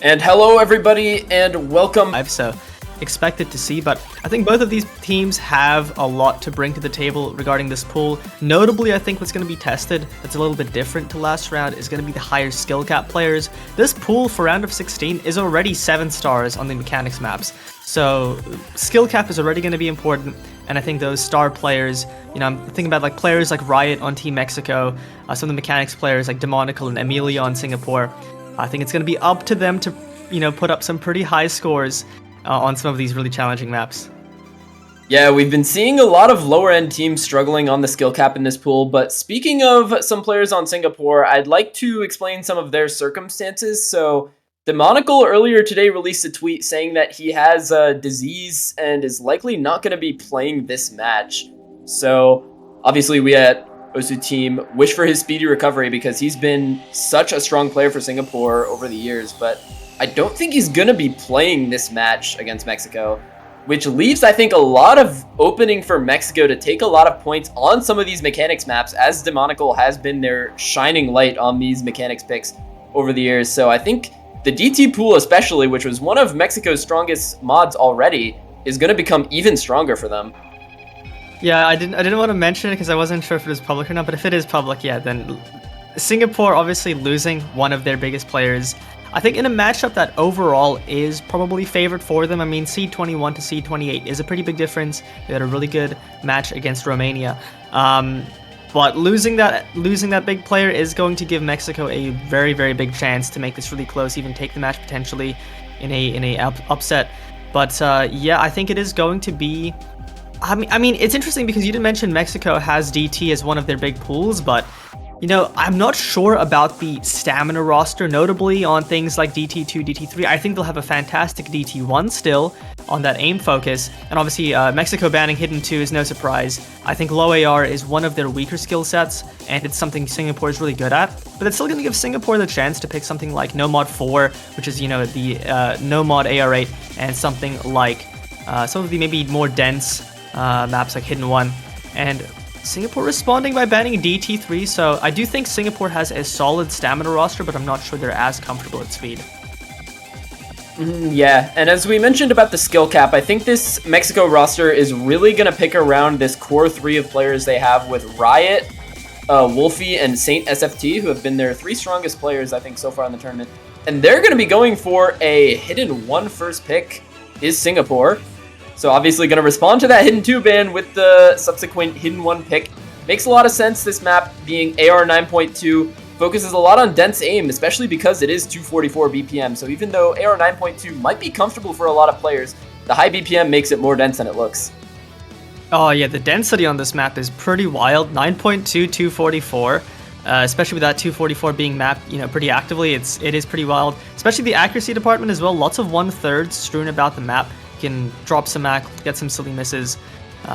And hello everybody and welcome. So expected to see, but I think both of these teams have a lot to bring to the table regarding this pool. Notably, I think what's going to be tested that's a little bit different to last round is going to be the higher skill cap players. This pool for round of 16 is already 7 stars on the mechanics maps, so skill cap is already going to be important. And I think those star players, I'm thinking about like players like Riot on Team Mexico, some of the mechanics players like Demonical and Amelia on Singapore. I think it's going to be up to them to, put up some pretty high scores on some of these really challenging maps. Yeah, we've been seeing a lot of lower end teams struggling on the skill cap in this pool, but speaking of some players on Singapore, I'd like to explain some of their circumstances. So Demonical earlier today released a tweet saying that he has a disease and is likely not going to be playing this match. So obviously we at Osu team wish for his speedy recovery because he's been such a strong player for Singapore over the years, but I don't think he's going to be playing this match against Mexico, which leaves, I think, a lot of opening for Mexico to take a lot of points on some of these mechanics maps, as Demonical has been their shining light on these mechanics picks over the years. So I think the DT pool especially, which was one of Mexico's strongest mods already, is going to become even stronger for them. Yeah, I didn't want to mention it because I wasn't sure if it was public or not, but if it is public, yeah, then Singapore obviously losing one of their biggest players, I think in a matchup that overall is probably favored for them. I mean, seed 21 to seed 28 is a pretty big difference. They had a really good match against Romania. But losing that big player is going to give Mexico a very, very big chance to make this really close, even take the match potentially in a upset. But yeah, I think it is going to be... I mean, it's interesting because you didn't mention Mexico has DT as one of their big pools, but I'm not sure about the stamina roster, notably on things like DT2, DT3. I think they'll have a fantastic DT1 still on that aim focus. And obviously, Mexico banning Hidden 2 is no surprise. I think low AR is one of their weaker skill sets, and it's something Singapore is really good at. But it's still going to give Singapore the chance to pick something like No Mod 4, which is, the No Mod AR8, and something like some of the maybe more dense maps like Hidden 1. And Singapore responding by banning DT3, so I do think Singapore has a solid stamina roster, but I'm not sure they're as comfortable at speed. Yeah, and as we mentioned about the skill cap, I think this Mexico roster is really going to pick around this core 3 of players they have with Riot, Wolfie, and Saint SFT, who have been their 3 strongest players, I think, so far in the tournament. And they're going to be going for a Hidden 1 first pick, is Singapore. So obviously going to respond to that Hidden 2 ban with the subsequent Hidden 1 pick. Makes a lot of sense, this map being AR 9.2, focuses a lot on dense aim, especially because it is 244 BPM. So even though AR 9.2 might be comfortable for a lot of players, the high BPM makes it more dense than it looks. Oh yeah, the density on this map is pretty wild. 9.2, 244. Especially with that 244 being mapped, pretty actively, it is pretty wild. Especially the accuracy department as well. Lots of 1/3 strewn about the map. Can drop some mac, get some silly misses.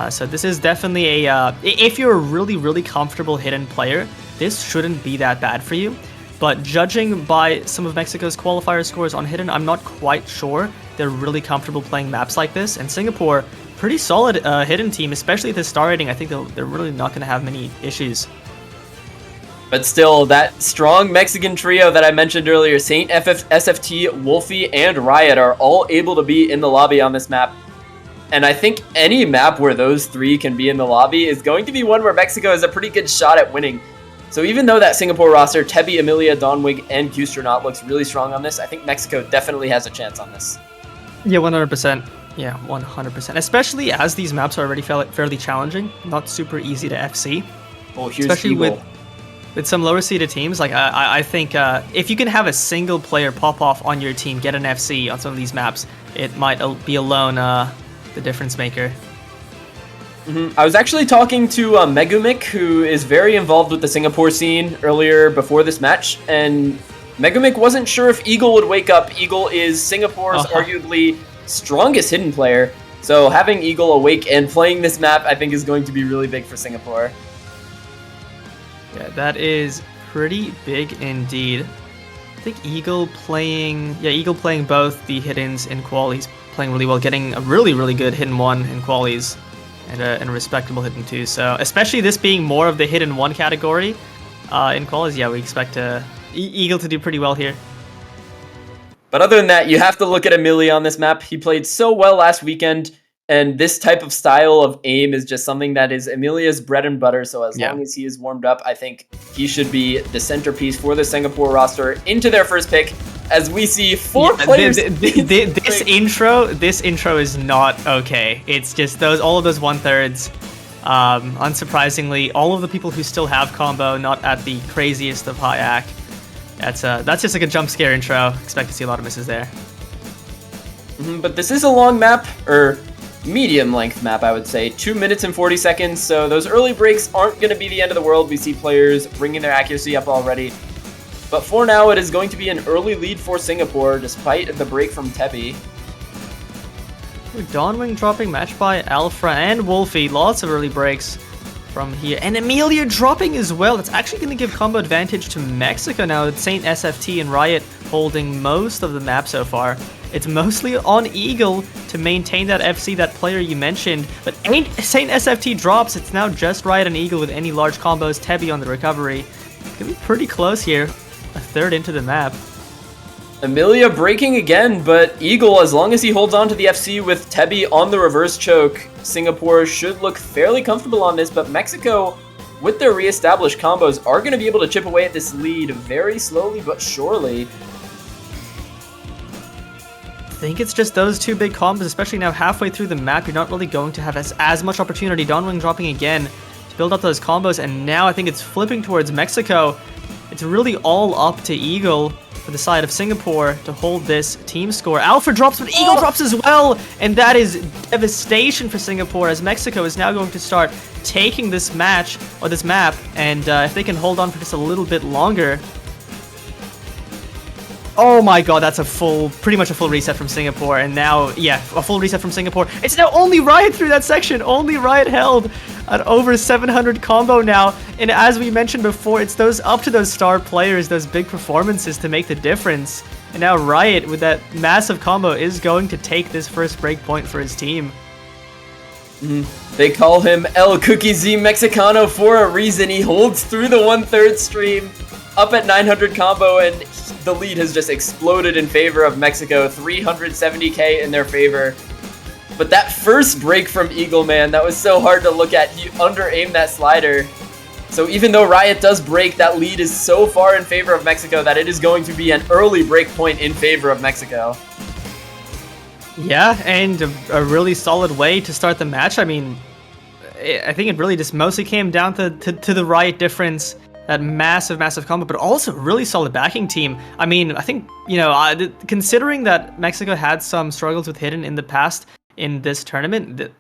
So this is definitely if you're a really, really comfortable hidden player, this shouldn't be that bad for you. But judging by some of Mexico's qualifier scores on hidden, I'm not quite sure they're really comfortable playing maps like this. And Singapore, pretty solid hidden team, especially at the star rating. I think they're really not going to have many issues. But still, that strong Mexican trio that I mentioned earlier, Saint, SFT, Wolfie, and Riot are all able to be in the lobby on this map. And I think any map where those 3 can be in the lobby is going to be one where Mexico has a pretty good shot at winning. So even though that Singapore roster, Tebi, Amelia, Donwig, and Qstronaut looks really strong on this, I think Mexico definitely has a chance on this. Yeah, 100%. Yeah, 100%. Especially as these maps are already fairly challenging, not super easy to FC. Oh, here's especially Eagle. With some lower seeded teams, like I think if you can have a single player pop off on your team, get an FC on some of these maps, it might be alone the difference maker. I was actually talking to Megumik, who is very involved with the Singapore scene earlier before this match, and Megumik wasn't sure if Eagle would wake up. Eagle is Singapore's arguably strongest hidden player, so having Eagle awake and playing this map I think is going to be really big for Singapore. Yeah, that is pretty big indeed. I think Eagle playing both the hiddens in qual. He's playing really well, getting a really, really good hidden 1 in qualies and a respectable hidden 2. So especially this being more of the hidden 1 category in qualies, yeah, we expect Eagle to do pretty well here. But other than that, you have to look at Amelia on this map. He played so well last weekend, and this type of style of aim is just something that is Amelia's bread and butter. So as long as he is warmed up, I think he should be the centerpiece for the Singapore roster into their first pick. As we see four players. This intro is not okay. It's just all of those 1/3s. Unsurprisingly, all of the people who still have combo, not at the craziest of high AC. That's just like a jump scare intro. Expect to see a lot of misses there. But this is a long map, or medium length map, I would say. 2 minutes and 40 seconds, so those early breaks aren't going to be the end of the world. We see players bringing their accuracy up already. But for now, it is going to be an early lead for Singapore, despite the break from Tebi. Dawnwing dropping, matched by Alpha and Wolfie. Lots of early breaks from here. And Amelia dropping as well. That's actually going to give combo advantage to Mexico now with Saint SFT and Riot holding most of the map so far. It's mostly on Eagle to maintain that FC, that player you mentioned. But Saint SFT drops, it's now just Riot and Eagle with any large combos. Tebi on the recovery. It's going to be pretty close here. A third into the map. Amelia breaking again, but Eagle, as long as he holds on to the FC with Tebi on the reverse choke, Singapore should look fairly comfortable on this, but Mexico, with their re-established combos, are going to be able to chip away at this lead very slowly but surely. I think it's just those two big combos, especially now halfway through the map. You're not really going to have as much opportunity. Dawnwing dropping again to build up those combos, and now I think it's flipping towards Mexico. It's really all up to Eagle for the side of Singapore to hold this team score. Alpha drops, but Eagle drops as well, and that is devastation for Singapore as Mexico is now going to start taking this match, or this map, and if they can hold on for just a little bit longer. Oh my god, that's pretty much a full reset from Singapore, and now, yeah, a full reset from Singapore. It's now only Riot through that section, only Riot held at over 700 combo now, and as we mentioned before, it's up to those star players, those big performances to make the difference, and now Riot, with that massive combo, is going to take this first break point for his team. They call him El Cookie Z Mexicano for a reason. He holds through the 1/3 stream, up at 900 combo, and the lead has just exploded in favor of Mexico, 370k in their favor. But that first break from Eagle, man, that was so hard to look at. He under-aimed that slider. So even though Riot does break, that lead is so far in favor of Mexico that it is going to be an early break point in favor of Mexico. Yeah, and a really solid way to start the match. I mean, I think it really just mostly came down to the Riot difference. That massive combo, but also a really solid backing team. I mean, I think, considering that Mexico had some struggles with Hidden in the past in this tournament,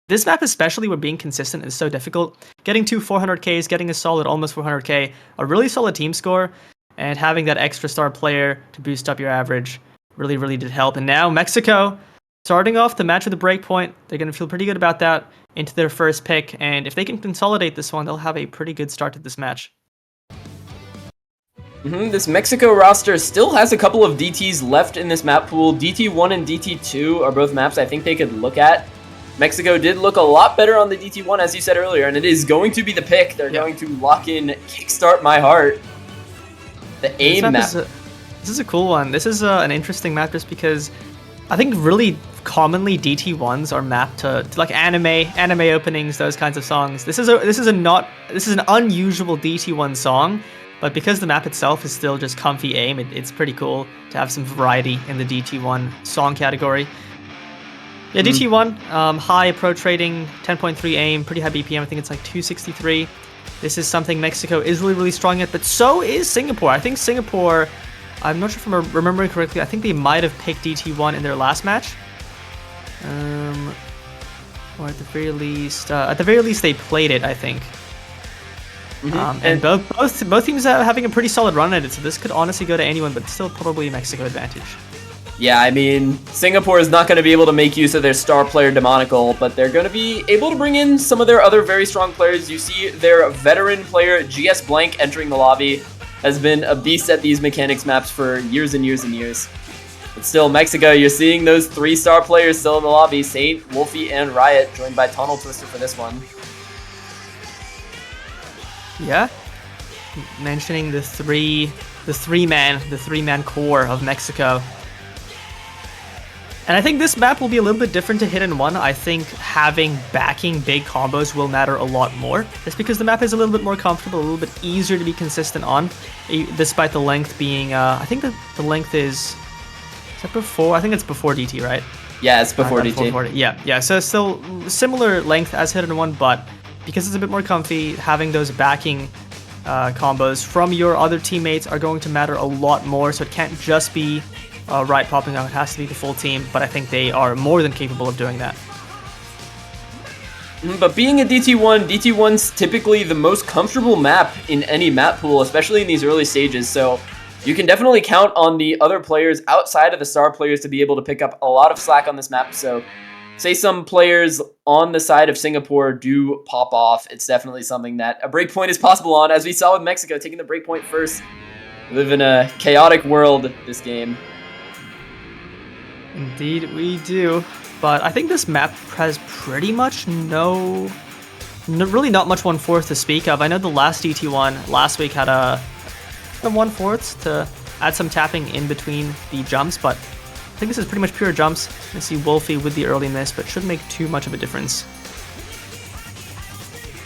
this map especially where being consistent is so difficult. Getting 2 400Ks, getting a solid almost 400K, a really solid team score, and having that extra star player to boost up your average really did help. And now Mexico, starting off the match with a break point, they're going to feel pretty good about that into their first pick, and if they can consolidate this one, they'll have a pretty good start to this match. This Mexico roster still has a couple of DTs left in this map pool. DT1 and DT2 are both maps I think they could look at. Mexico did look a lot better on the DT1, as you said earlier, and it is going to be the pick. They're going to lock in Kickstart My Heart. The AIM map. This is a cool one. This is an interesting map just because I think really commonly DT1s are mapped to like anime openings, those kinds of songs. This is an unusual DT1 song. But because the map itself is still just comfy aim, it's pretty cool to have some variety in the DT1 song category. Yeah, DT1, high approach rating, 10.3 aim, pretty high BPM, I think it's like 263. This is something Mexico is really strong at, but so is Singapore. I think Singapore, I'm not sure if I'm remembering correctly, I think they might have picked DT1 in their last match. Or at the very least they played it, I think. And both teams are having a pretty solid run at it, so this could honestly go to anyone, but still probably Mexico advantage. Yeah, I mean, Singapore is not going to be able to make use of their star player Demonical, but they're going to be able to bring in some of their other very strong players. You see their veteran player, GS Blank, entering the lobby, has been a beast at these mechanics maps for years and years and years. But still, Mexico, you're seeing those 3-star players still in the lobby, Saint, Wolfie, and Riot, joined by Tunnel Twister for this one. Yeah, mentioning the three-man core of Mexico. And I think this map will be a little bit different to Hidden One. I think having backing big combos will matter a lot more. Just because the map is a little bit more comfortable, a little bit easier to be consistent on, despite the length being, I think that the length is that before? I think it's before DT, right? Yeah, it's before DT. Yeah. So it's still similar length as Hidden One, but because it's a bit more comfy, having those backing combos from your other teammates are going to matter a lot more. So it can't just be Riot popping out, it has to be the full team, but I think they are more than capable of doing that. But being a DT1, DT1's typically the most comfortable map in any map pool, especially in these early stages, so you can definitely count on the other players outside of the star players to be able to pick up a lot of slack on this map. So say some players on the side of Singapore do pop off, it's definitely something that a breakpoint is possible on, as we saw with Mexico taking the breakpoint first. We live in a chaotic world this game. Indeed we do, but I think this map has pretty much really not much 1/4 to speak of. I know the last DT1 last week had a 1/4 to add some tapping in between the jumps, but I think this is pretty much pure jumps. I see Wolfie with the early miss, but shouldn't make too much of a difference.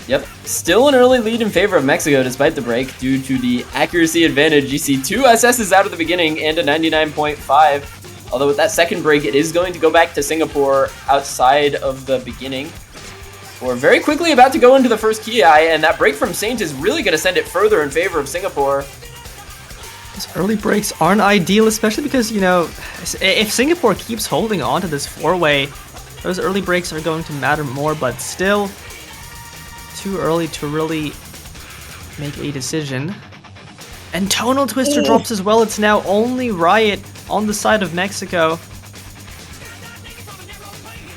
Yep, still an early lead in favor of Mexico despite the break due to the accuracy advantage. You see 2 SSs out of the beginning and a 99.5. Although with that second break, it is going to go back to Singapore outside of the beginning. We're very quickly about to go into the first Ki, and that break from Saint is really going to send it further in favor of Singapore. These early breaks aren't ideal, especially because, you know, if Singapore keeps holding on to this 4-way, those early breaks are going to matter more, but still too early to really make a decision. And Tonal Twister drops as well. It's now only Riot on the side of Mexico.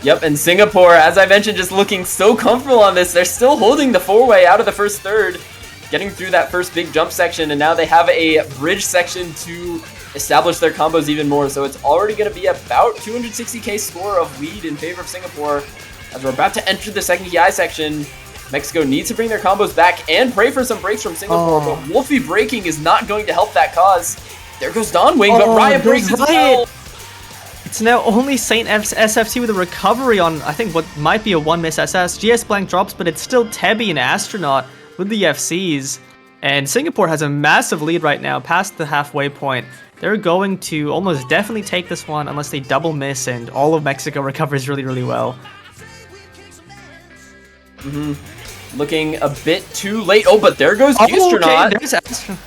Yep, and Singapore, as I mentioned, just looking so comfortable on this. They're still holding the 4-way out of the first third, getting through that first big jump section, and now they have a bridge section to establish their combos even more. So it's already going to be about 260k score of lead in favor of Singapore. As we're about to enter the second Ki section, Mexico needs to bring their combos back and pray for some breaks from Singapore, but Wolfie breaking is not going to help that cause. There goes Dawnwing, but Riot breaks as well. It's now only Saint SFC with a recovery on, I think, what might be a 1-miss SS. GS Blank drops, but it's still Tebby and Astronaut with the FCs. And Singapore has a massive lead right now, past the halfway point. They're going to almost definitely take this one unless they double miss and all of Mexico recovers really, really well. Looking a bit too late. Oh, but there goes Astronaut. Okay, there's Astronaut.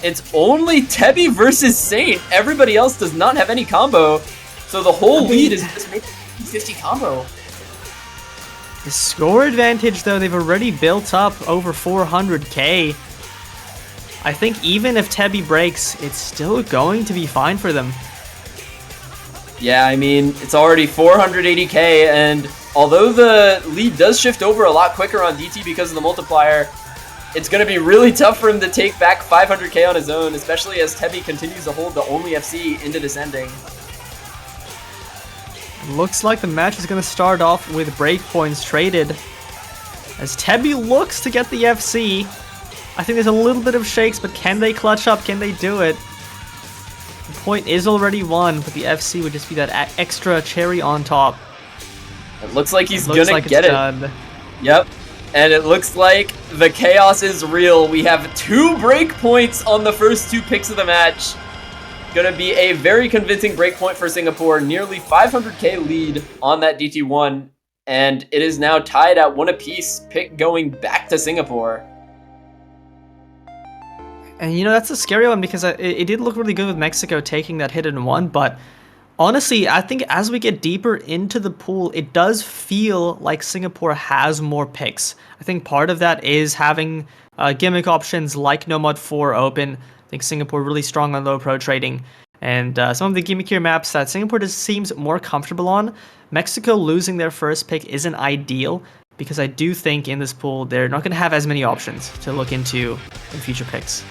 It's only Tebby versus Saint. Everybody else does not have any combo. So the whole lead is just making 50 combo. The score advantage, though, they've already built up over 400k. I think even if Tebby breaks, it's still going to be fine for them. Yeah, I mean, it's already 480k, and although the lead does shift over a lot quicker on DT because of the multiplier, it's going to be really tough for him to take back 500k on his own, especially as Tebby continues to hold the only FC into this ending. Looks like the match is going to start off with breakpoints traded. As Tebby looks to get the FC, I think there's a little bit of shakes, but can they clutch up? Can they do it? The point is already won, but the FC would just be that extra cherry on top. It looks like he's going to get it. Done. Yep. And it looks like the chaos is real. We have 2 breakpoints on the first 2 picks of the match. Gonna be a very convincing breakpoint for Singapore. Nearly 500k lead on that DT1. And it is now tied at 1 apiece. Pick going back to Singapore. And you know, that's a scary one because it did look really good with Mexico taking that Hidden One, but honestly, I think as we get deeper into the pool, it does feel like Singapore has more picks. I think part of that is having gimmick options like Nomad 4 open. I think Singapore really strong on low pro trading. And some of the gimmickier maps that Singapore just seems more comfortable on. Mexico losing their first pick isn't ideal because I do think in this pool, they're not going to have as many options to look into in future picks.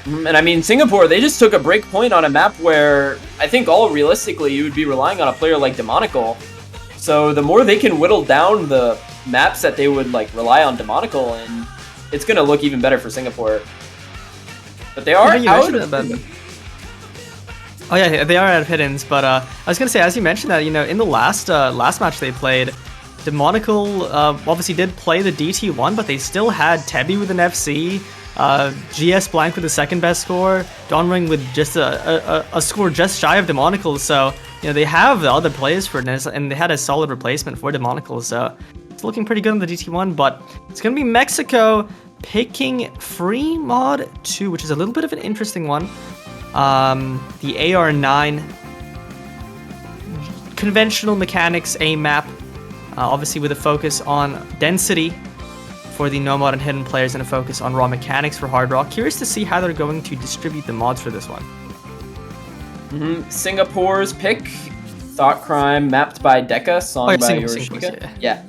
And I mean, Singapore, they just took a break point on a map where I think all realistically you would be relying on a player like Demonical. So the more they can whittle down the maps that they would like rely on Demonical, and it's going to look even better for Singapore. But they are out. Oh yeah, they are out of hiddens, but I was gonna say, as you mentioned that, in the last match they played, Demonical obviously did play the DT1, but they still had Tebby with an FC, GS Blank with the second best score, Dawnwing with just a score just shy of Demonical, so they have the other players for this, and they had a solid replacement for Demonical, so it's looking pretty good on the DT1, but it's gonna be Mexico picking Free Mod 2, which is a little bit of an interesting one. The AR9 conventional mechanics A map, obviously with a focus on density for the no mod and hidden players and a focus on raw mechanics for Hard Rock. Curious to see how they're going to distribute the mods for this one. Singapore's pick, Thought Crime, mapped by Deca, song by Yorishika. Yeah.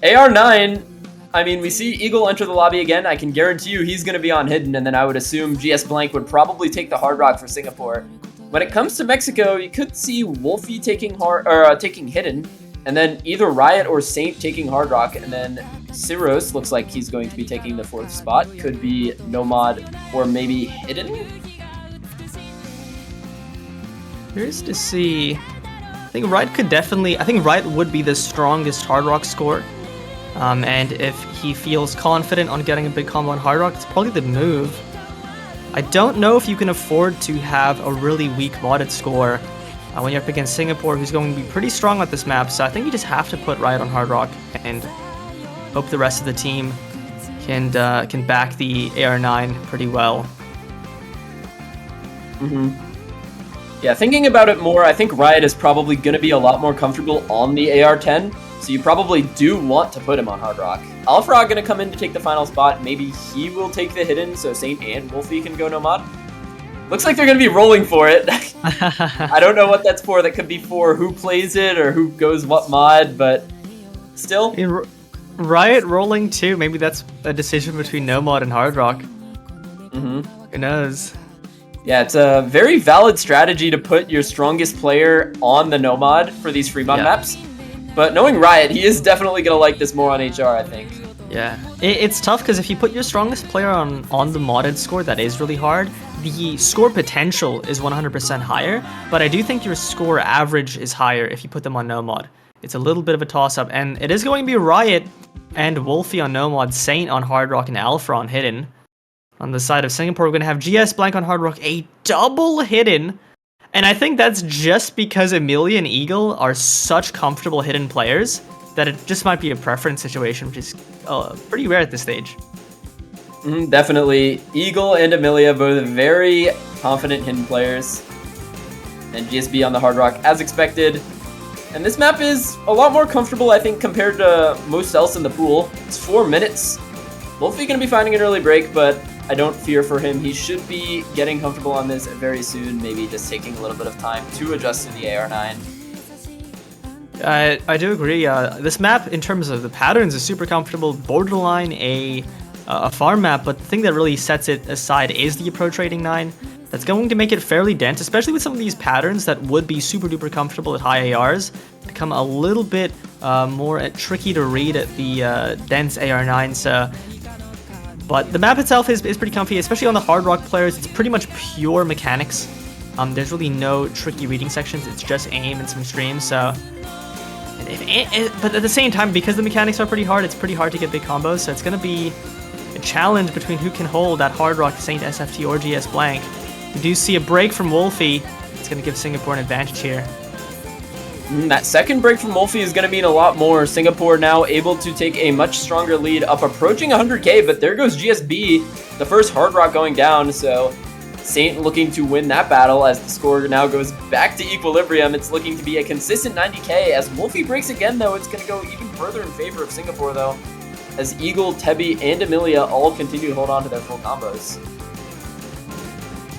AR9, I mean, we see Eagle enter the lobby again. I can guarantee you he's going to be on hidden, and then I would assume GS Blank would probably take the Hard Rock for Singapore. When it comes to Mexico, you could see Wolfie taking taking hidden, and then either Riot or Saint taking Hard Rock, and then Cyros looks like he's going to be taking the 4th spot. Could be Nomad or maybe hidden. Curious to see. I think Riot would be the strongest Hard Rock score. And if he feels confident on getting a big combo on Hard Rock, it's probably the move. I don't know if you can afford to have a really weak modded score when you're up against Singapore, who's going to be pretty strong at this map. So I think you just have to put Riot on Hard Rock and hope the rest of the team can back the AR9 pretty well. Yeah, thinking about it more, I think Riot is probably going to be a lot more comfortable on the AR10. So you probably do want to put him on Hard Rock. Alfrog going to come in to take the final spot. Maybe he will take the hidden so Saint and Wolfie can go Nomad. Looks like they're going to be rolling for it. I don't know what that's for. That could be for who plays it or who goes what mod, but still. Riot rolling too. Maybe that's a decision between Nomad and Hard Rock. Who knows? Yeah, it's a very valid strategy to put your strongest player on the Nomad for these free mod maps. But knowing Riot, he is definitely going to like this more on HR, I think. Yeah, it's tough because if you put your strongest player on the modded score, that is really hard. The score potential is 100% higher, but I do think your score average is higher if you put them on no mod. It's a little bit of a toss-up, and it is going to be Riot and Wolfie on no mod, Saint on Hard Rock, and Alpha on hidden. On the side of Singapore, we're going to have GS Blank on Hard Rock, a double hidden. And I think that's just because Amelia and Eagle are such comfortable hidden players that it just might be a preference situation, which is pretty rare at this stage. Definitely. Eagle and Amelia, both very confident hidden players. And GSB on the Hard Rock, as expected. And this map is a lot more comfortable, I think, compared to most else in the pool. It's 4 minutes. Wolfie going to be finding an early break, but I don't fear for him. He should be getting comfortable on this very soon, maybe just taking a little bit of time to adjust to the AR9. I do agree. This map, in terms of the patterns, is super comfortable, borderline a farm map, but the thing that really sets it aside is the approach rating 9. That's going to make it fairly dense, especially with some of these patterns that would be super duper comfortable at high ARs, become a little bit more tricky to read at the dense AR9. So, but the map itself is pretty comfy, especially on the Hard Rock players. It's pretty much pure mechanics. There's really no tricky reading sections. It's just aim and some streams. So, but at the same time, because the mechanics are pretty hard, it's pretty hard to get big combos. So it's going to be a challenge between who can hold that Hard Rock, Saint, SFT, or GS Blank. We do see a break from Wolfie. It's going to give Singapore an advantage here. That second break from Wolfie is going to mean a lot more. Singapore now able to take a much stronger lead, up approaching 100k, but there goes GSB, the first Hard Rock going down, so Saint looking to win that battle as the score now goes back to equilibrium. It's looking to be a consistent 90k. As Wolfie breaks again, though, it's going to go even further in favor of Singapore, though, as Eagle, Tebby, and Amelia all continue to hold on to their full combos.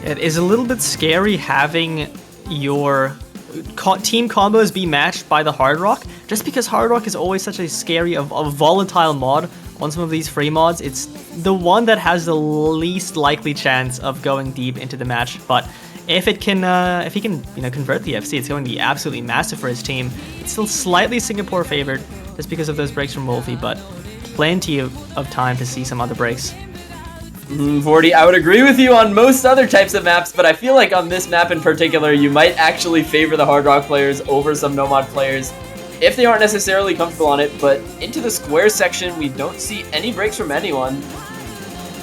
It is a little bit scary having your team combos be matched by the Hard Rock, just because Hard Rock is always such a scary, a volatile mod on some of these free mods. It's the one that has the least likely chance of going deep into the match, but if he can convert the FC, it's going to be absolutely massive for his team. It's still slightly Singapore favored just because of those breaks from Wolfie, but plenty of time to see some other breaks. Vorty, I would agree with you on most other types of maps, but I feel like on this map in particular, you might actually favor the Hard Rock players over some Nomad players if they aren't necessarily comfortable on it. But into the square section, we don't see any breaks from anyone.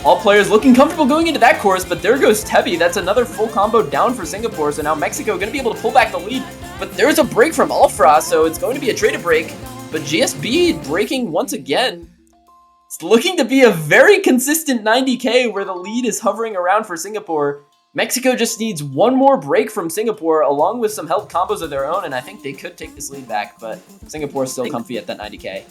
All players looking comfortable going into that course, but there goes Tebi. That's another full combo down for Singapore, so now Mexico going to be able to pull back the lead. But there's a break from Alfra, so it's going to be a traded break. But GSB breaking once again. It's looking to be a very consistent 90k where the lead is hovering around for Singapore. Mexico just needs one more break from Singapore along with some health combos of their own, and I think they could take this lead back, but Singapore's still comfy at that 90k. I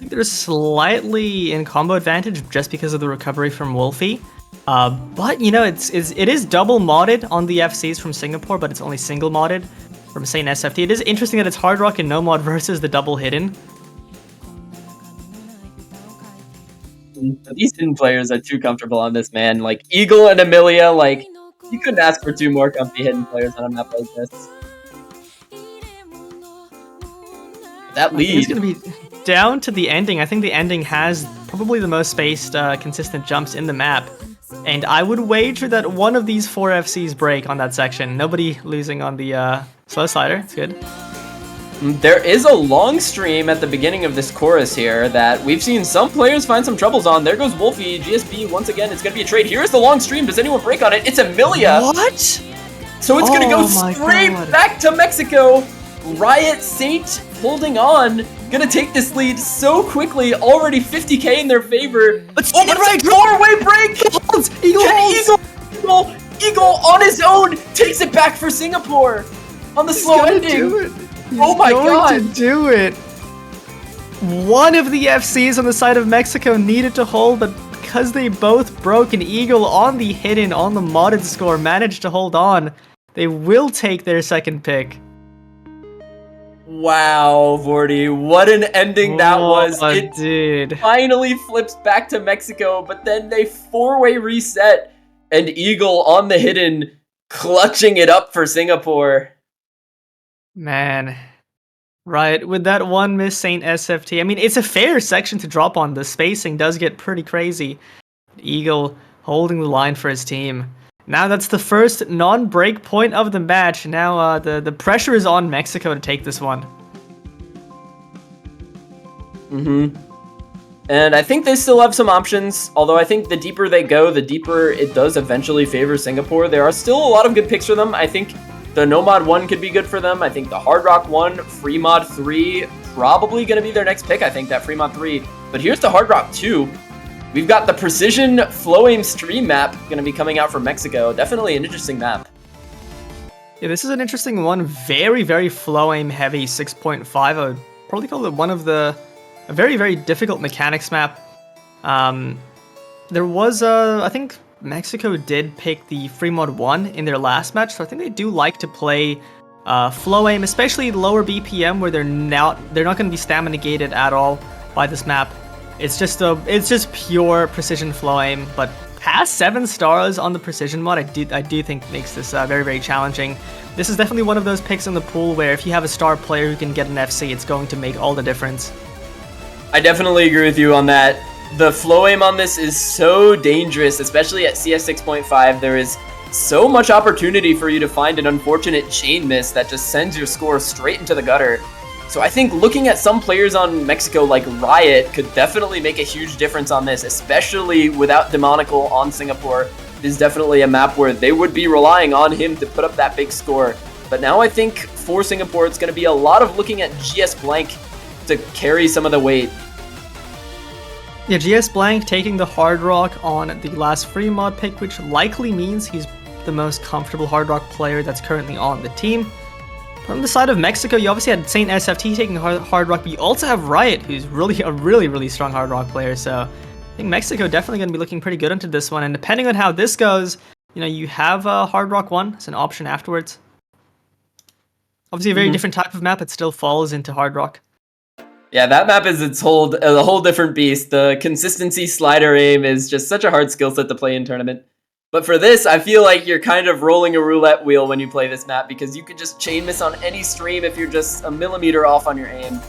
think they're slightly in combo advantage just because of the recovery from Wolfie. But, you know, it is double modded on the FCs from Singapore, but it's only single modded from Saint SFT. It is interesting that it's Hard Rock and No Mod versus the double hidden. These hidden players are too comfortable on this, man. Like, Eagle and Amelia, like, you couldn't ask for two more comfy hidden players on a map like this. That lead. It's going to be down to the ending. I think the ending has probably the most spaced, consistent jumps in the map. And I would wager that one of these 4 FCs break on that section. Nobody losing on the slow slider. It's good. There is a long stream at the beginning of this chorus here that we've seen some players find some troubles on. There goes Wolfie. GSB, once again, it's going to be a trade. Here's the long stream. Does anyone break on it? It's Amelia. What? So it's going to go straight back to Mexico. Riot Saint holding on. Going to take this lead so quickly. Already 50k in their favor. Let's oh, but it's a 4-way break. Eagle on his own takes it back for Singapore on the slow ending. Oh my god! To do it. One of the FCs on the side of Mexico needed to hold, but because they both broke, an Eagle on the hidden, on the modded score managed to hold on. They will take their second pick. Wow, Vorty, what an ending that was. It dude. Finally flips back to Mexico, but then they 4-way reset, and Eagle on the hidden, clutching it up for Singapore. Man, right, with that one miss Saint SFT, I mean, it's a fair section to drop on. The spacing does get pretty crazy. Eagle holding the line for his team. Now that's the first non-break point of the match. Now the pressure is on Mexico to take this one. And I think they still have some options, although I think the deeper they go, the deeper it does eventually favor Singapore. There are still a lot of good picks for them. I think the Nomad 1 could be good for them. I think the Hard Rock 1, Freemod 3, probably going to be their next pick, I think, that Freemod 3. But here's the Hard Rock 2. We've got the Precision Flow-Aim Stream map going to be coming out from Mexico. Definitely an interesting map. Yeah, this is an interesting one. Very, very Flow-Aim heavy 6.5. I would probably call it one of a very, very difficult mechanics map. There was, I think Mexico did pick the Freemod 1 in their last match, so I think they do like to play flow aim, especially lower BPM where they're not going to be stamina gated at all by this map. It's just pure precision flow aim, but past 7 stars on the precision mod, I do think makes this very, very challenging. This is definitely one of those picks in the pool where if you have a star player who can get an FC, it's going to make all the difference. I definitely agree with you on that. The flow aim on this is so dangerous, especially at CS 6.5. There is so much opportunity for you to find an unfortunate chain miss that just sends your score straight into the gutter. So I think looking at some players on Mexico like Riot could definitely make a huge difference on this, especially without Demonical on Singapore. It is definitely a map where they would be relying on him to put up that big score. But now I think for Singapore, it's going to be a lot of looking at GS Blank to carry some of the weight. Yeah, GS Blank taking the Hard Rock on the last free mod pick, which likely means he's the most comfortable Hard Rock player that's currently on the team. From the side of Mexico, you obviously had Saint SFT taking Hard Rock, but you also have Riot, who's really a really strong Hard Rock player. So I think Mexico definitely going to be looking pretty good into this one. And depending on how this goes, you know, you have Hard Rock 1 as an option afterwards. Obviously a very different type of map. It still falls into Hard Rock. Yeah, that map is a whole different beast. The consistency slider aim is just such a hard skill set to play in tournament. But for this, I feel like you're kind of rolling a roulette wheel when you play this map because you could just chain miss on any stream if you're just a millimeter off on your aim.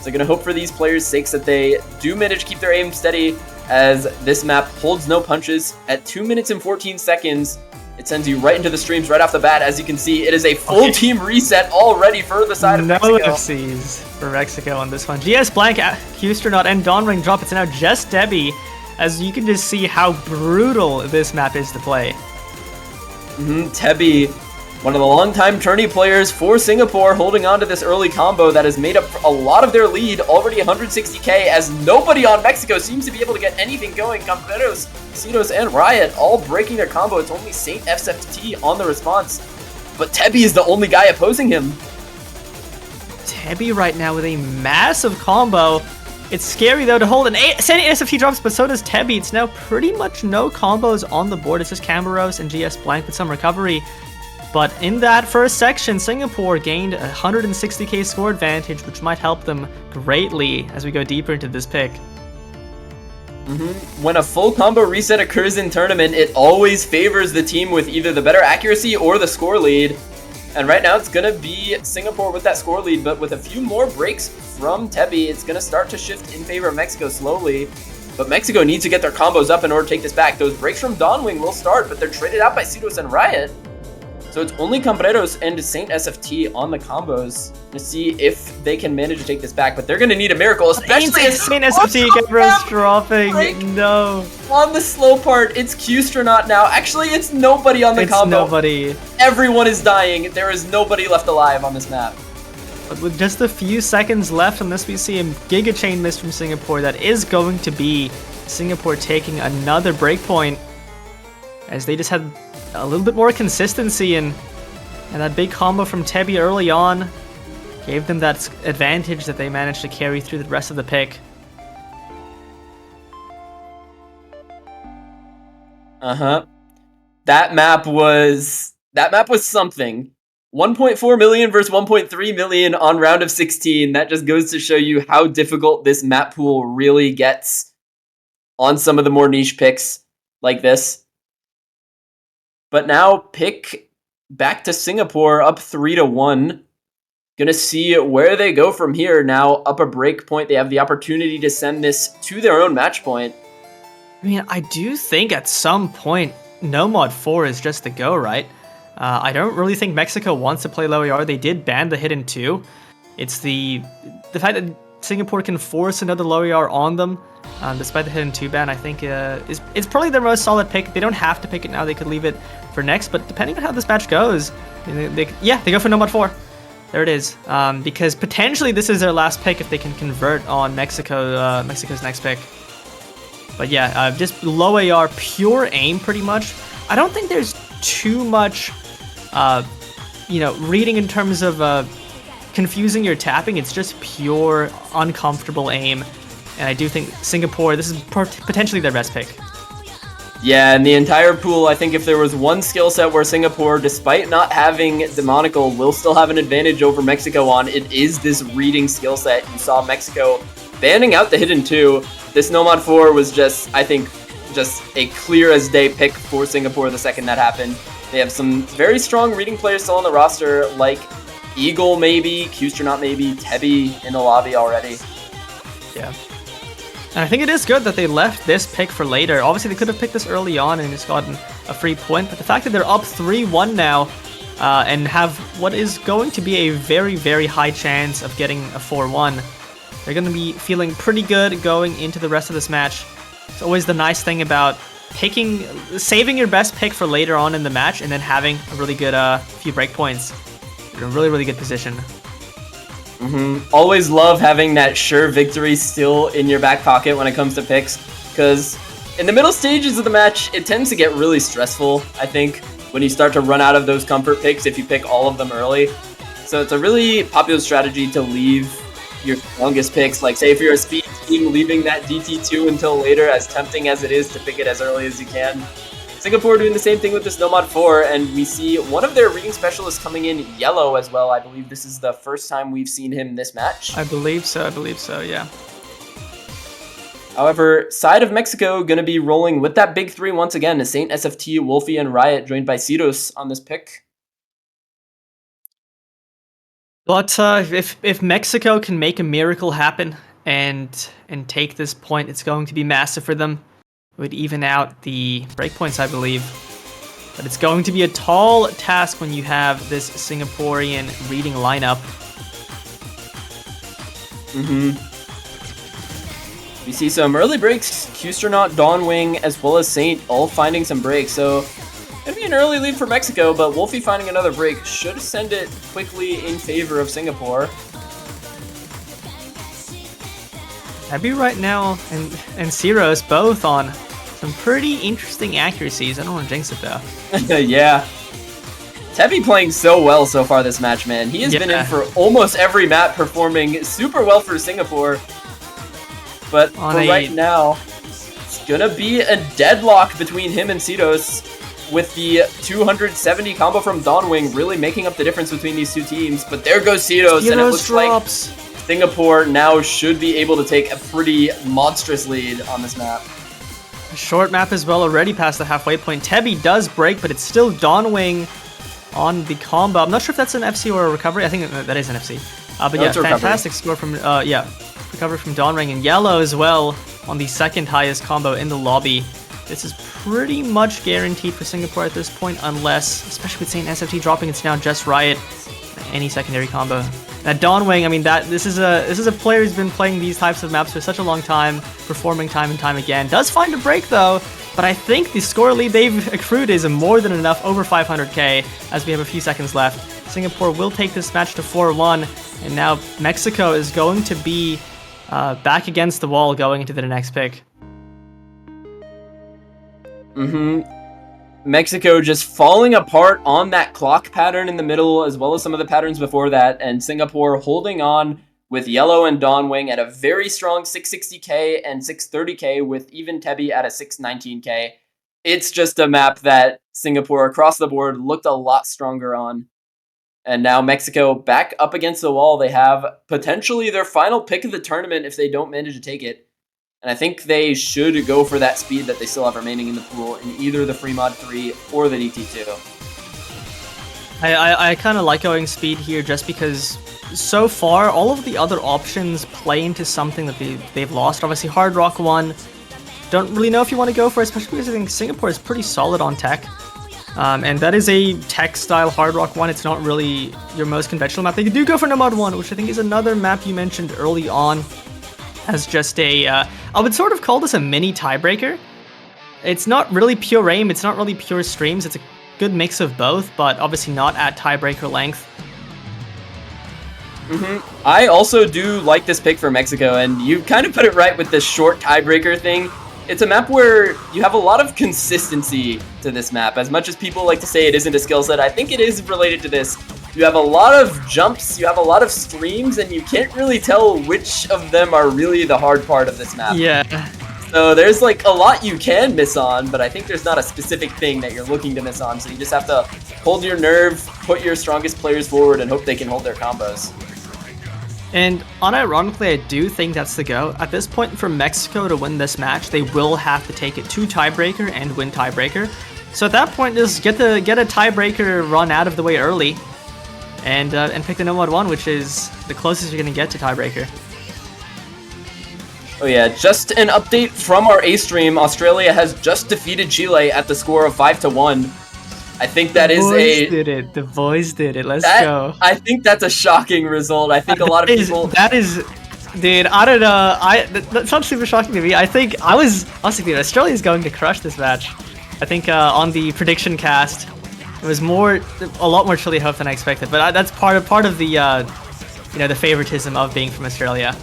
So gonna hope for these players' sakes that they do manage to keep their aim steady, as this map holds no punches. At 2 minutes and 14 seconds, it sends you right into the streams right off the bat. As you can see, it is a full team reset already for the side of Mexico. No FCs for Mexico on this one. GS Blank, Husternaut, and Dawnwing drop. It's now just Debbie, as you can just see how brutal this map is to play. Tebi, one of the longtime tourney players for Singapore, holding on to this early combo that has made up a lot of their lead, already 160k, as nobody on Mexico seems to be able to get anything going. Camperos, Cedos, and Riot all breaking their combo. It's only Saint FSFT on the response, but Tebi is the only guy opposing him. Tebi right now with a massive combo. It's scary though to hold an Saint SFT drops, but so does Tebi. It's now pretty much no combos on the board. It's just Camberos and GS Blank with some recovery. But in that first section, Singapore gained a 160k score advantage, which might help them greatly as we go deeper into this pick. When a full combo reset occurs in tournament, it always favors the team with either the better accuracy or the score lead. And right now it's going to be Singapore with that score lead, but with a few more breaks from Tebi, it's going to start to shift in favor of Mexico slowly. But Mexico needs to get their combos up in order to take this back. Those breaks from Dawnwing will start, but they're traded out by Cedos and Riot. So it's only Camperos and Saint SFT on the combos to see if they can manage to take this back. But they're going to need a miracle, especially as Saint SFT Camperos dropping. No. On the slow part, it's Qstronaut now. Actually, it's nobody on the combo. It's nobody. Everyone is dying. There is nobody left alive on this map. But with just a few seconds left on this, we see a Giga Chain miss from Singapore. That is going to be Singapore taking another breakpoint, as they just had a little bit more consistency, and that big combo from Tebi early on gave them that advantage that they managed to carry through the rest of the pick. That map was something. 1.4 million versus 1.3 million on round of 16. That just goes to show you how difficult this map pool really gets on some of the more niche picks like this. But now pick back to Singapore, up 3-1. Gonna see where they go from here. Now up a break point. They have the opportunity to send this to their own match point. I mean, I do think at some point no mod 4 is just the go, right? I don't really think Mexico wants to play low AR. They did ban the hidden 2. It's the fact that Singapore can force another low AR on them, despite the hidden 2 ban, I think it's probably their most solid pick. They don't have to pick it now. They could leave it for next, but depending on how this match goes, they go for no mod 4. There it is. Because potentially this is their last pick if they can convert on Mexico's next pick. But yeah, just low AR, pure aim pretty much. I don't think there's too much, reading in terms of confusing your tapping. It's just pure uncomfortable aim. And I do think Singapore, this is potentially their best pick. Yeah, in the entire pool, I think if there was one skill set where Singapore, despite not having Demonical, will still have an advantage over Mexico on, it is this reading skill set. You saw Mexico banning out the hidden 2. This no mod 4 was just, I think, just a clear as day pick for Singapore the second that happened. They have some very strong reading players still on the roster, like Eagle maybe, Qstronaut maybe, Tebi in the lobby already. Yeah. And I think it is good that they left this pick for later. Obviously, they could have picked this early on and just gotten a free point, but the fact that they're up 3-1 now and have what is going to be a very, very high chance of getting a 4-1, they're going to be feeling pretty good going into the rest of this match. It's always the nice thing about saving your best pick for later on in the match and then having a really good few breakpoints. You're in a really, really good position. Always love having that sure victory still in your back pocket when it comes to picks, because in the middle stages of the match, it tends to get really stressful, I think, when you start to run out of those comfort picks if you pick all of them early. So it's a really popular strategy to leave your strongest picks, like say if you're a speed team, leaving that DT2 until later, as tempting as it is to pick it as early as you can. Singapore doing the same thing with this no mod 4, and we see one of their reading specialists coming in yellow as well. I believe this is the first time we've seen him this match. I believe so, yeah. However, side of Mexico going to be rolling with that big 3 once again, as Saint SFT, Wolfie, and Riot joined by Cedos on this pick. But if Mexico can make a miracle happen and take this point, it's going to be massive for them. It would even out the breakpoints, I believe. But it's going to be a tall task when you have this Singaporean reading lineup. We see some early breaks, Qstronaut, Dawnwing, as well as Saint all finding some breaks. So gonna be an early lead for Mexico, but Wolfie finding another break should send it quickly in favor of Singapore. Tebby right now and Ceros both on some pretty interesting accuracies. I don't want to jinx it though. Yeah. Tebby playing so well so far this match, man. He has been in for almost every map, performing super well for Singapore. But for right now, it's gonna be a deadlock between him and Ceros, with the 270 combo from Dawnwing really making up the difference between these two teams. But there goes Ceros, and it looks like Singapore now should be able to take a pretty monstrous lead on this map. A short map as well, already past the halfway point. Tebby does break, but it's still Dawnwing on the combo. I'm not sure if that's an FC or a recovery. I think that is an FC. But yeah, fantastic score from recovery from Dawnwing, and Yellow as well on the second highest combo in the lobby. This is pretty much guaranteed for Singapore at this point, unless, especially with Saint SFT dropping, it's now just Riot. Any secondary combo. That Dawnwing, I mean, this is a player who's been playing these types of maps for such a long time, performing time and time again. Does find a break though, but I think the score lead they've accrued is more than enough, over 500k, as we have a few seconds left. Singapore will take this match to 4-1, and now Mexico is going to be back against the wall going into the next pick. Mexico just falling apart on that clock pattern in the middle, as well as some of the patterns before that, and Singapore holding on with Yellow and Dawnwing at a very strong 660k and 630k, with even Tebby at a 619k. It's just a map that Singapore across the board looked a lot stronger on. And now Mexico back up against the wall. They have potentially their final pick of the tournament if they don't manage to take it. And I think they should go for that speed that they still have remaining in the pool in either the Free Mod 3 or the DT2. I kind of like going speed here just because so far all of the other options play into something that they've lost. Obviously Hard Rock 1, don't really know if you want to go for it, especially because I think Singapore is pretty solid on tech. And that is a tech style Hard Rock 1. It's not really your most conventional map. They do go for Nomad 1, which I think is another map you mentioned early on as just a, I would sort of call this a mini tiebreaker. It's not really pure aim, it's not really pure streams, it's a good mix of both, but obviously not at tiebreaker length. I also do like this pick for Mexico, and you kind of put it right with the short tiebreaker thing. It's a map where you have a lot of consistency to this map. As much as people like to say it isn't a skill set, I think it is related to this. You have a lot of jumps, you have a lot of streams, and you can't really tell which of them are really the hard part of this map. Yeah. So there's like a lot you can miss on, but I think there's not a specific thing that you're looking to miss on. So you just have to hold your nerve, put your strongest players forward, and hope they can hold their combos. And unironically, I do think that's the go. At this point, for Mexico to win this match, they will have to take it to tiebreaker and win tiebreaker. So at that point, just get a tiebreaker run out of the way early, and pick the Nomad 1, which is the closest you're going to get to tiebreaker. Oh yeah, just an update from our A stream. Australia has just defeated Chile at the score of 5-1. I think that is The boys did it. Let's go. I think that's a shocking result. I think a lot of people. Dude, I don't know. That's not super shocking to me. I think I was thinking Australia's going to crush this match. I think on the prediction cast, it was a lot more Chile hope than I expected. But that's part of the the favoritism of being from Australia.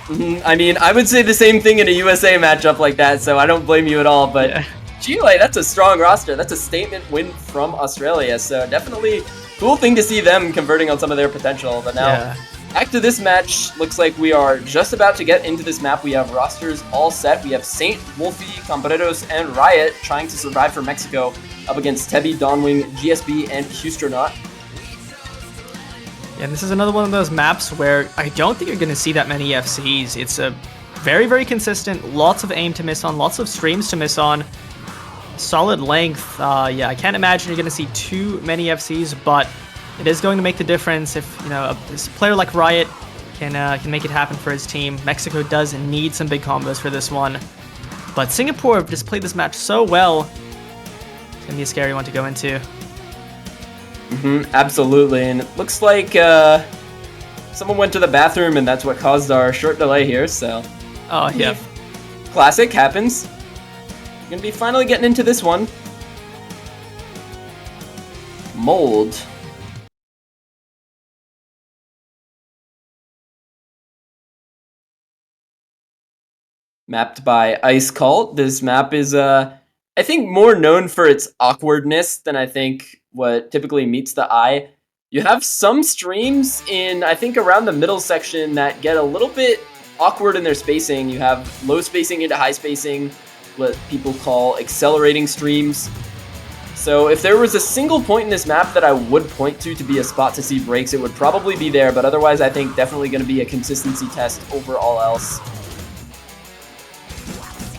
I mean, I would say the same thing in a USA matchup like that, so I don't blame you at all. But yeah. Chile, that's a strong roster. That's a statement win from Australia. So definitely cool thing to see them converting on some of their potential. But now, back to this match. Looks like we are just about to get into this map. We have rosters all set. We have Saint, Wolfie, Cambreros, and Riot trying to survive for Mexico up against Tebby, Dawnwing, GSB, and Qstronaut. Yeah, this is another one of those maps where I don't think you're going to see that many FCs. It's a very, very consistent, lots of aim to miss on, lots of streams to miss on. Solid length. Yeah, I can't imagine you're going to see too many FCs, but it is going to make the difference if, you know, a player like Riot can make it happen for his team. Mexico does need some big combos for this one. But Singapore have just played this match so well. It's going to be a scary one to go into. Absolutely, and it looks like someone went to the bathroom, and that's what caused our short delay here, so... Oh, yeah. Classic, happens. Gonna be finally getting into this one. Mold. Mapped by Ice Cult. This map is, I think, more known for its awkwardness than I think what typically meets the eye. You have some streams in, I think, around the middle section that get a little bit awkward in their spacing. You have low spacing into high spacing, what people call accelerating streams. So if there was a single point in this map that I would point to be a spot to see breaks, it would probably be there, but otherwise I think definitely going to be a consistency test over all else.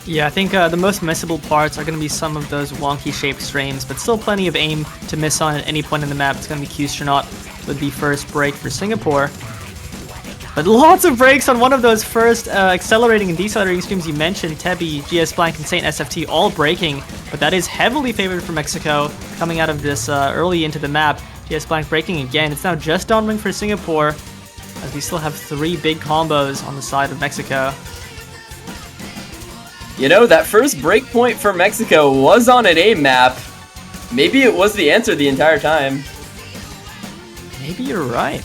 Yeah, I think the most missable parts are going to be some of those wonky shaped streams, but still plenty of aim to miss on at any point in the map. It's going to be Qstronaut with the first break for Singapore. But lots of breaks on one of those first accelerating and decelerating streams you mentioned. Tebi, GSBlank, and Saint SFT all breaking, but that is heavily favored for Mexico coming out of this early into the map. GSBlank breaking again. It's now just Dawnwing for Singapore, as we still have 3 big combos on the side of Mexico. You know, that first breakpoint for Mexico was on an A map. Maybe it was the answer the entire time. Maybe you're right.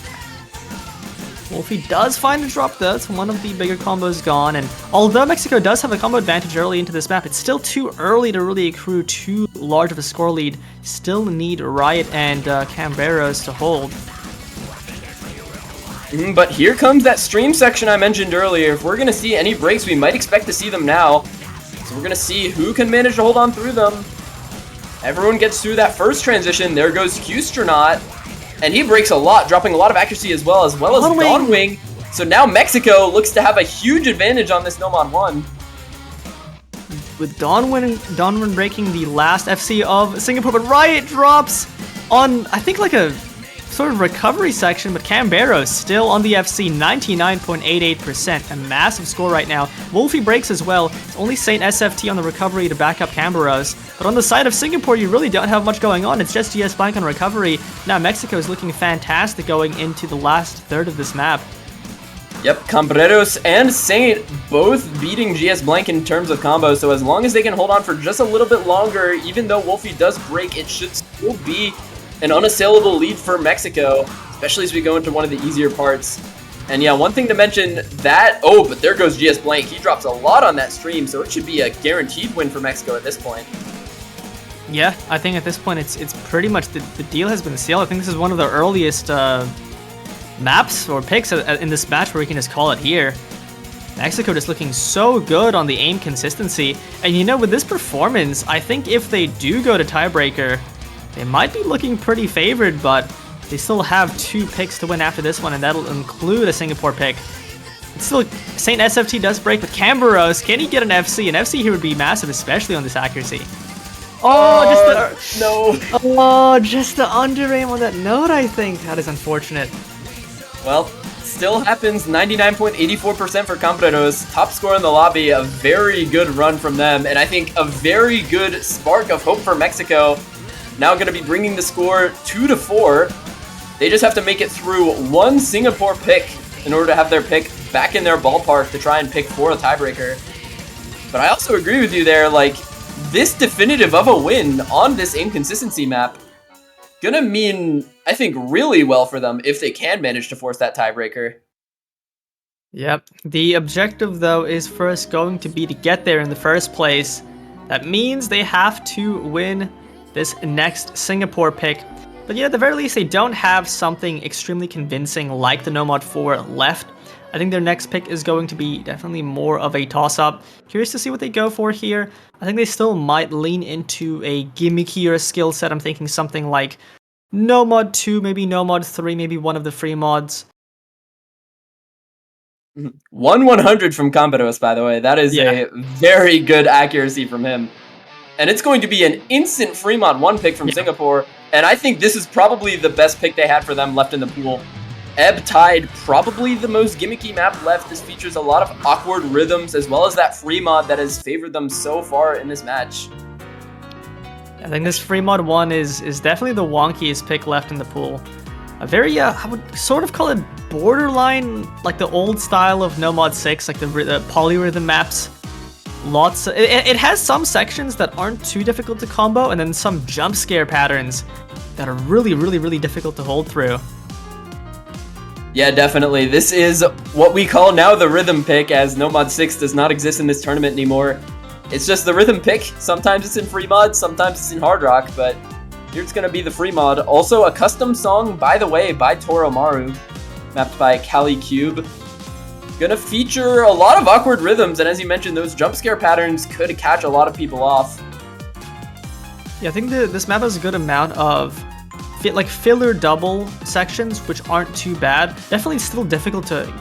Wolfie does find the drop though. It's one of the bigger combos gone, and although Mexico does have a combo advantage early into this map, it's still too early to really accrue too large of a score lead. Still need Riot and Camberos to hold. But here comes that stream section I mentioned earlier. If we're going to see any breaks, we might expect to see them now. So we're going to see who can manage to hold on through them. Everyone gets through that first transition. There goes Qstronaut. And he breaks a lot, dropping a lot of accuracy as well as Dawnwing. So now Mexico looks to have a huge advantage on this Nomad-1. With Dawnwing breaking the last FC of Singapore, but Riot drops on, I think, like a sort of recovery section, but Camberos still on the FC, 99.88%, a massive score right now. Wolfie breaks as well. It's only Saint SFT on the recovery to back up Camberos, but on the side of Singapore, you really don't have much going on. It's just GSBlank on recovery. Now Mexico is looking fantastic going into the last third of this map. Yep, Camberos and Saint both beating GSBlank in terms of combos, so as long as they can hold on for just a little bit longer, even though Wolfie does break, it should still be an unassailable lead for Mexico, especially as we go into one of the easier parts. And yeah, one thing to mention that, oh, but there goes GSBlank. He drops a lot on that stream, so it should be a guaranteed win for Mexico at this point. Yeah, I think at this point it's pretty much the deal has been sealed. I think this is one of the earliest maps or picks in this match where we can just call it here. Mexico just looking so good on the aim consistency. And you know, with this performance, I think if they do go to tiebreaker, they might be looking pretty favored, but they still have 2 picks to win after this one, and that'll include a Singapore pick. It's still, Saint SFT does break with Camberos. Can he get an FC? An FC here would be massive, especially on this accuracy. Oh, just the under aim on that note, I think. That is unfortunate. Well, still happens. 99.84% for Camberos. Top score in the lobby. A very good run from them, and I think a very good spark of hope for Mexico. Now going to be bringing the score 2-4. They just have to make it through 1 Singapore pick in order to have their pick back in their ballpark to try and pick for a tiebreaker. But I also agree with you there, like, this definitive of a win on this inconsistency map gonna mean, I think, really well for them if they can manage to force that tiebreaker. Yep. The objective, though, is first going to be to get there in the first place. That means they have to win this next Singapore pick. But yeah, at the very least, they don't have something extremely convincing like the Nomad 4 left. I think their next pick is going to be definitely more of a toss-up. Curious to see what they go for here. I think they still might lean into a gimmickier skill set. I'm thinking something like Nomad 2, maybe Nomad 3, maybe one of the free mods. 1/100 from Camberos, by the way. That is a very good accuracy from him. And it's going to be an instant Fremont 1 pick from Singapore. And I think this is probably the best pick they had for them left in the pool. Ebb Tide, probably the most gimmicky map left. This features a lot of awkward rhythms, as well as that Fremont that has favored them so far in this match. I think this Fremont 1 is definitely the wonkiest pick left in the pool. A very, I would sort of call it borderline, like the old style of No Mod 6, like the polyrhythm maps. It has some sections that aren't too difficult to combo, and then some jump scare patterns that are really, really, really difficult to hold through. Yeah, definitely. This is what we call now the rhythm pick, as No Mod 6 does not exist in this tournament anymore. It's just the rhythm pick. Sometimes it's in free mod, sometimes it's in hard rock, but here it's going to be the free mod. Also, a custom song, by the way, by Toromaru, mapped by Kali Cube. Gonna feature a lot of awkward rhythms, and as you mentioned, those jump scare patterns could catch a lot of people off. Yeah, I think this map has a good amount of filler double sections, which aren't too bad. Definitely still difficult to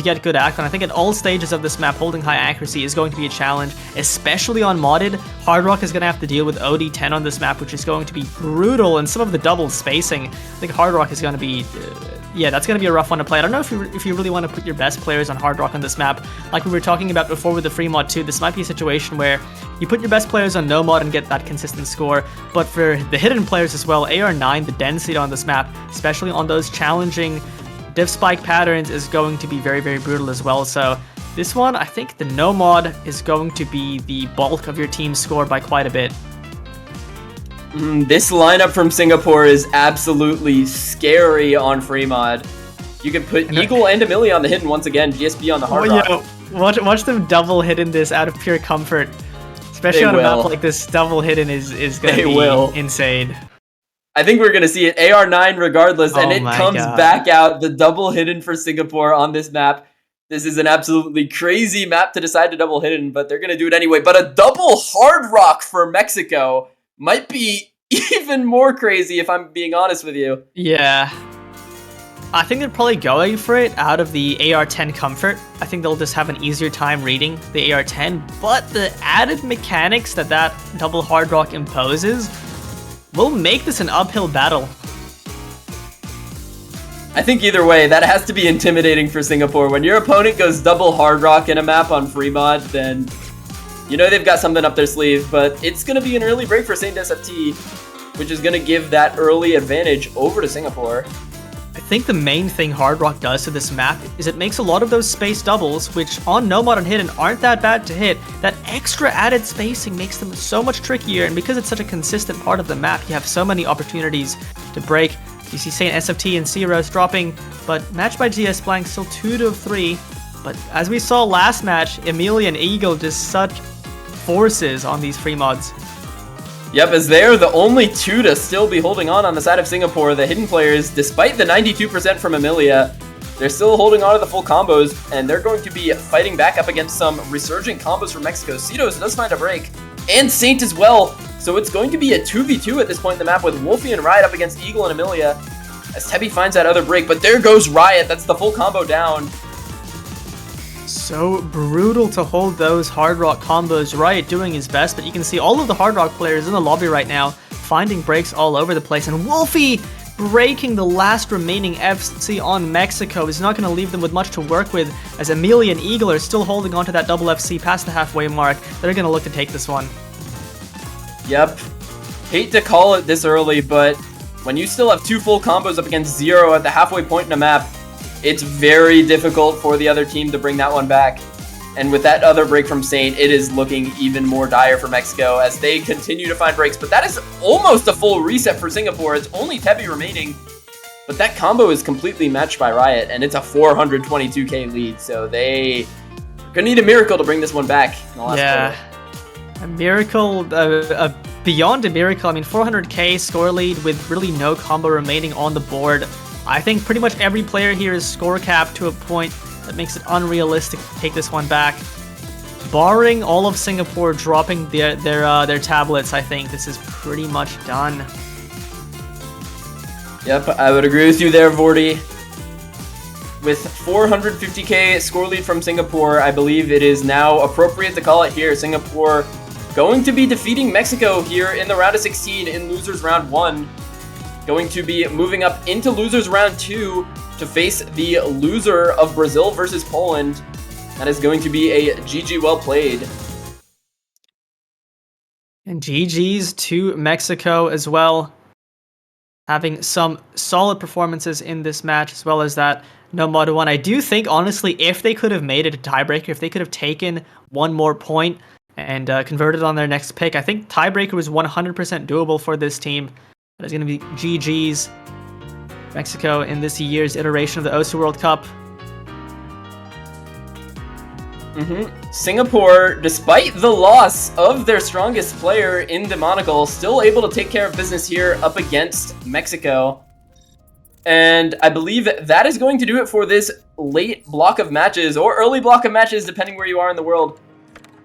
get good act on. I think at all stages of this map, holding high accuracy is going to be a challenge, especially on modded. Hard Rock is going to have to deal with OD10 on this map, which is going to be brutal, and some of the double spacing. I think Hard Rock is going to be... yeah, that's going to be a rough one to play. I don't know if you really want to put your best players on Hard Rock on this map. Like we were talking about before with the free mod too, this might be a situation where you put your best players on no mod and get that consistent score. But for the hidden players as well, AR9, the density on this map, especially on those challenging div spike patterns, is going to be very, very brutal as well. So this one, I think the no mod is going to be the bulk of your team's score by quite a bit. This lineup from Singapore is absolutely scary on free mod. You can put Eagle and Amelia on the hidden once again, GSB on the hard rock. Yeah, watch them double hidden this out of pure comfort. Especially on a map like this, double hidden is going to be insane. I think we're going to see it AR9 regardless, and it comes back out, the double hidden for Singapore on this map. This is an absolutely crazy map to decide to double hidden, but they're going to do it anyway. But a double hard rock for Mexico might be even more crazy, if I'm being honest with you. Yeah. I think they're probably going for it out of the AR10 comfort. I think they'll just have an easier time reading the AR10, but the added mechanics that double hard rock imposes will make this an uphill battle. I think either way, that has to be intimidating for Singapore. When your opponent goes double hard rock in a map on free mod, then you know they've got something up their sleeve, but it's going to be an early break for Saint SFT, which is going to give that early advantage over to Singapore. I think the main thing Hard Rock does to this map is it makes a lot of those space doubles, which on No Mod and Hidden aren't that bad to hit. That extra added spacing makes them so much trickier, and because it's such a consistent part of the map, you have so many opportunities to break. You see Saint SFT and Zeros dropping, but matched by GS Blank still 2 to 3. But as we saw last match, Amelia and Eagle just such forces on these free mods. Yep, as they're the only two to still be holding on the side of Singapore. The hidden players, despite the 92% from Amelia, they're still holding on to the full combos, and they're going to be fighting back up against some resurgent combos from Mexico. Cedos does find a break, and Saint as well. So it's going to be a 2v2 at this point in the map with Wolfie and Riot up against Eagle and Amelia, as Tebby finds that other break. But there goes Riot. That's the full combo down. So brutal to hold those Hard Rock combos. Riot doing his best, but you can see all of the Hard Rock players in the lobby right now finding breaks all over the place, and Wolfie breaking the last remaining FC on Mexico is not going to leave them with much to work with, as Amelia and Eagle are still holding on to that double FC past the halfway mark. They're going to look to take this one. Yep. Hate to call it this early, but when you still have two full combos up against Zero at the halfway point in a map, it's very difficult for the other team to bring that one back. And with that other break from Saint, it is looking even more dire for Mexico as they continue to find breaks. But that is almost a full reset for Singapore. It's only Tebby remaining. But that combo is completely matched by Riot, and it's a 422k lead. So they are going to need a miracle to bring this one back in the last quarter. A miracle, beyond a miracle. I mean, 400k score lead with really no combo remaining on the board. I think pretty much every player here is score capped to a point that makes it unrealistic to take this one back. Barring all of Singapore dropping their tablets, I think this is pretty much done. Yep, I would agree with you there, Vorty. With 450k score lead from Singapore, I believe it is now appropriate to call it here. Singapore going to be defeating Mexico here in the round of 16 in losers round 1. Going to be moving up into losers round 2 to face the loser of Brazil versus Poland. That is going to be a GG well played. And GG's to Mexico as well, having some solid performances in this match, as well as that no Modo 1. I do think, honestly, if they could have made it a tiebreaker, if they could have taken one more point and converted on their next pick, I think tiebreaker was 100% doable for this team. That is going to be GG's Mexico in this year's iteration of the OSU World Cup. Singapore, despite the loss of their strongest player in Demonacle, still able to take care of business here up against Mexico. And I believe that is going to do it for this late block of matches, or early block of matches, depending where you are in the world.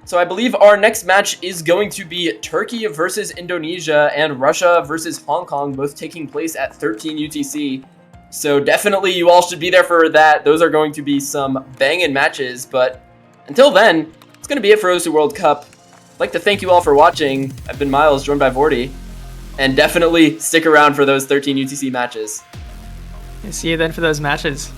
So I believe our next match is going to be Turkey versus Indonesia and Russia versus Hong Kong, both taking place at 13 UTC. So definitely you all should be there for that. Those are going to be some banging matches, but until then, it's going to be it for OSU World Cup. I'd like to thank you all for watching. I've been Miles, joined by Vorty. And definitely stick around for those 13 UTC matches. See you then for those matches.